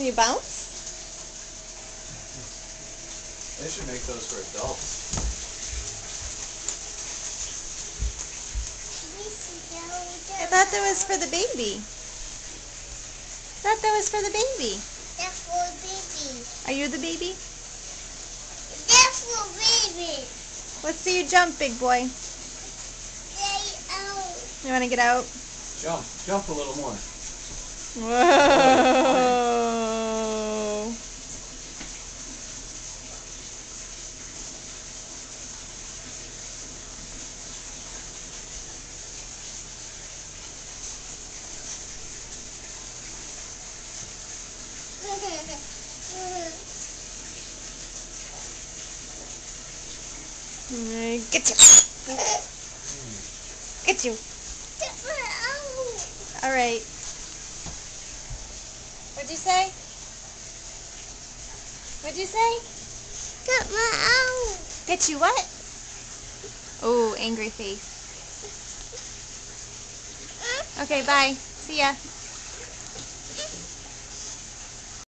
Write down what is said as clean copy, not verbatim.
Can you bounce? They should make those for adults. I thought that was for the baby. I thought that was for the baby. That's for baby. Are you the baby? That's for baby. Let's see you jump, big boy. Stay out. You want to get out? Jump. Jump a little more. Whoa. Get you. Get you. All right. What'd you say? What'd you say? Get my out. Get you what? Oh, angry face. Okay, bye. See ya.